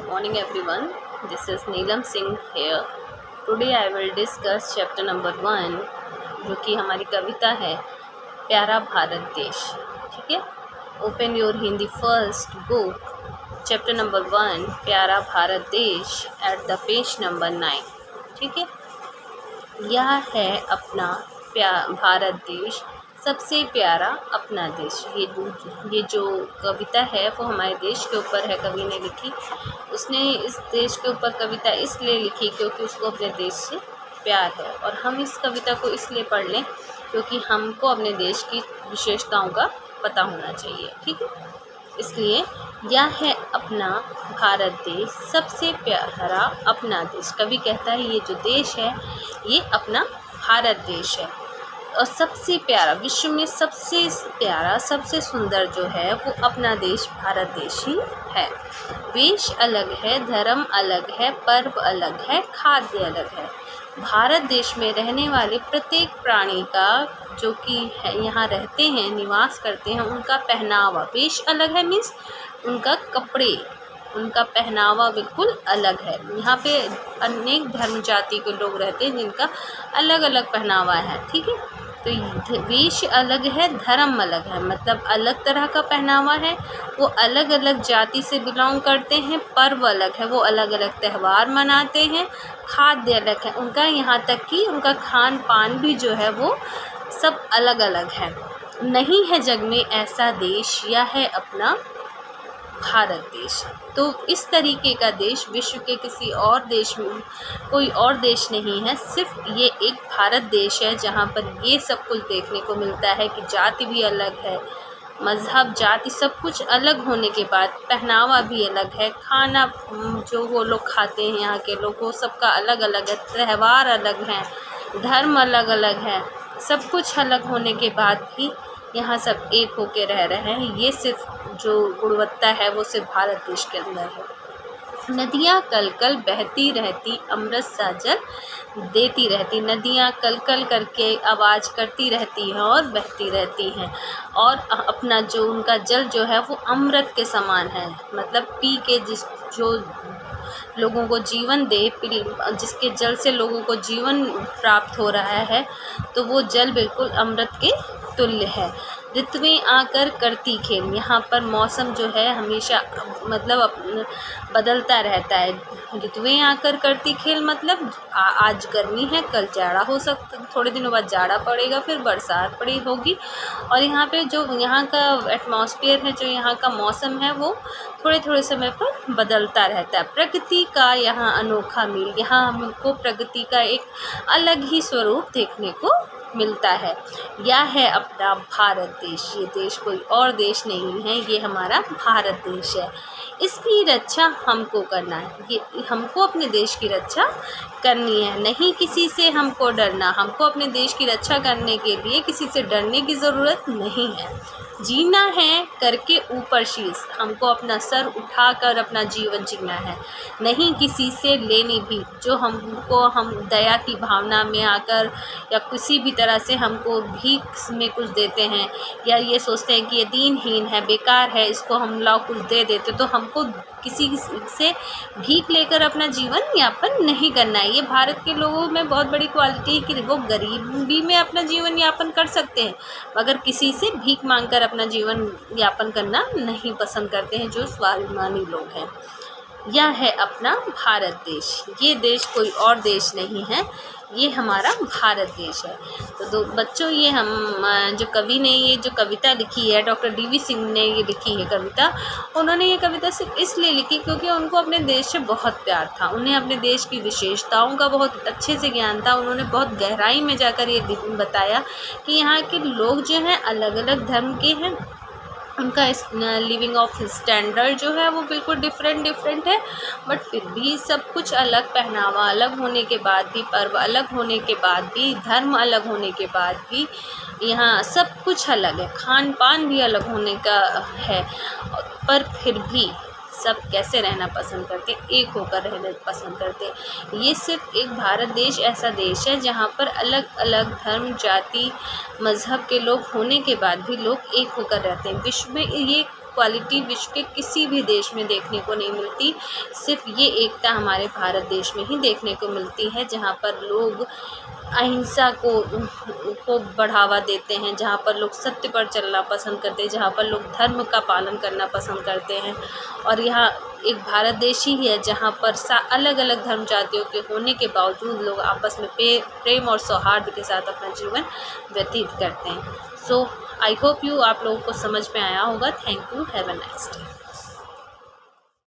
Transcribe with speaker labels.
Speaker 1: morning everyone. This is Neelam Singh here. Today I will discuss chapter number 1 जो कि हमारी कविता है प्यारा भारत देश. ठीक है. Open your Hindi first book chapter number 1 प्यारा भारत देश एट द पेज नंबर 9. ठीक है. यह है अपना भारत देश, सबसे प्यारा अपना देश. ये जो कविता है वो हमारे देश के ऊपर है, कवि ने लिखी. उसने इस देश के ऊपर कविता इसलिए लिखी क्योंकि उसको अपने देश से प्यार है, और हम इस कविता को इसलिए पढ़ लें क्योंकि हमको अपने देश की विशेषताओं का पता होना चाहिए. ठीक है. इसलिए यह है अपना भारत देश, सबसे प्यारा अपना देश. कवि कहता है ये जो देश है ये अपना भारत देश है, और सबसे प्यारा, विश्व में सबसे प्यारा, सबसे सुंदर जो है वो अपना देश भारत देश ही है. वेश अलग है, धर्म अलग है, पर्व अलग है, खाद्य अलग है. भारत देश में रहने वाले प्रत्येक प्राणी का, जो कि है यहाँ रहते हैं, निवास करते हैं, उनका पहनावा, वेश अलग है मीन्स उनका कपड़े, उनका पहनावा बिल्कुल अलग है. यहाँ पे अनेक धर्म जाति के लोग रहते हैं जिनका अलग अलग पहनावा है. ठीक है. तो वेश अलग है, धर्म अलग है, मतलब अलग तरह का पहनावा है, वो अलग अलग जाति से बिलोंग करते हैं. पर्व अलग है, वो अलग अलग त्यौहार मनाते हैं. खाद्य अलग है उनका, यहाँ तक कि उनका खान पान भी जो है वो सब अलग अलग है. नहीं है जग में ऐसा देश, यह है अपना भारत देश. तो इस तरीके का देश विश्व के किसी और देश में कोई और देश नहीं है, सिर्फ ये एक भारत देश है जहाँ पर ये सब कुछ देखने को मिलता है कि जाति भी अलग है, मज़हब, जाति सब कुछ अलग होने के बाद पहनावा भी अलग है, खाना जो वो लोग खाते हैं यहाँ के लोग वो सबका अलग अलग है, त्यौहार अलग हैं, धर्म अलग अलग है. सब कुछ अलग होने के बाद भी यहाँ सब एक होके रह रहे हैं. ये सिर्फ जो गुणवत्ता है वो सिर्फ भारत देश के अंदर है. नदियाँ कल कल बहती रहती, अमृत सा जल देती रहती. नदियाँ कल कल करके आवाज़ करती रहती हैं और बहती रहती हैं, और अपना जो उनका जल जो है वो अमृत के समान है, मतलब पी के जो लोगों को जीवन दे, जिसके जल से लोगों को जीवन प्राप्त हो रहा है, तो वो जल बिल्कुल अमृत के तुल्य है. ऋतुएं आकर करती खेल. यहाँ पर मौसम जो है हमेशा मतलब बदलता रहता है. ऋतुएं आकर करती खेल मतलब आज गर्मी है, कल जाड़ा हो सकता, थोड़े दिनों बाद जाड़ा पड़ेगा, फिर बरसात पड़ी होगी. और यहाँ पे जो यहाँ का एटमॉस्फेयर है, जो यहाँ का मौसम है, वो थोड़े थोड़े समय पर बदलता रहता है. प्रकृति का यहाँ अनोखा मेल. यहाँ हमको प्रकृति का एक अलग ही स्वरूप देखने को मिलता है. यह है अपना भारत देश. ये देश कोई और देश नहीं है, ये हमारा भारत देश है. इसकी रक्षा हमको करना है. ये हमको अपने देश की रक्षा करनी है, नहीं किसी से हमको डरना. हमको अपने देश की रक्षा करने के लिए किसी से डरने की ज़रूरत नहीं है. जीना है करके ऊपर शीश. हमको अपना सर उठाकर अपना जीवन जीना है, नहीं किसी से लेनी भी. जो हम दया की भावना में आकर या किसी भी तरह से हमको भीख में कुछ देते हैं, या ये सोचते हैं कि ये दीनहीन है, बेकार है, इसको हम लोग कुछ दे देते, तो हमको किसी से भीख लेकर अपना जीवन यापन नहीं करना है. ये भारत के लोगों में बहुत बड़ी क्वालिटी है कि वो गरीबी में अपना जीवन यापन कर सकते हैं, मगर किसी से भीख मांगकर अपना जीवन यापन करना नहीं पसंद करते हैं, जो स्वाभिमानी लोग हैं. यह है अपना भारत देश. ये देश कोई और देश नहीं है, ये हमारा भारत देश है. तो बच्चों, ये हम जो कवि ने ये जो कविता लिखी है, डॉक्टर डी.वी. सिंह ने ये लिखी है कविता. उन्होंने ये कविता सिर्फ इसलिए लिखी क्योंकि उनको अपने देश से बहुत प्यार था. उन्हें अपने देश की विशेषताओं का बहुत अच्छे से ज्ञान था. उन्होंने बहुत गहराई में जाकर ये बताया कि यहाँ के लोग जो हैं अलग अलग धर्म के हैं, उनका लिविंग ऑफ स्टैंडर्ड जो है वो बिल्कुल डिफरेंट है, बट फिर भी सब कुछ अलग, पहनावा अलग होने के बाद भी, पर्व अलग होने के बाद भी, धर्म अलग होने के बाद भी यहाँ सब कुछ अलग है. खान पान भी अलग होने का है, पर फिर भी सब कैसे रहना पसंद करते, एक होकर रहना पसंद करते. ये सिर्फ एक भारत देश ऐसा देश है जहाँ पर अलग अलग धर्म, जाति, मज़हब के लोग होने के बाद भी लोग एक होकर रहते हैं. विश्व में ये क्वालिटी विश्व के किसी भी देश में देखने को नहीं मिलती। सिर्फ ये एकता हमारे भारत देश में ही देखने को मिलती है, जहाँ पर लोग अहिंसा को बढ़ावा देते हैं, जहाँ पर लोग सत्य पर चलना पसंद करते हैं, जहाँ पर लोग धर्म का पालन करना पसंद करते हैं। और यहाँ एक भारत देश ही है जहाँ पर अलग अलग धर्म जातियों के होने के बावजूद लोग आपस में प्रेम और सौहार्द के साथ अपना जीवन व्यतीत करते हैं। सो आई होप आप लोगों को समझ में आया होगा। Thank you. Have a nice day.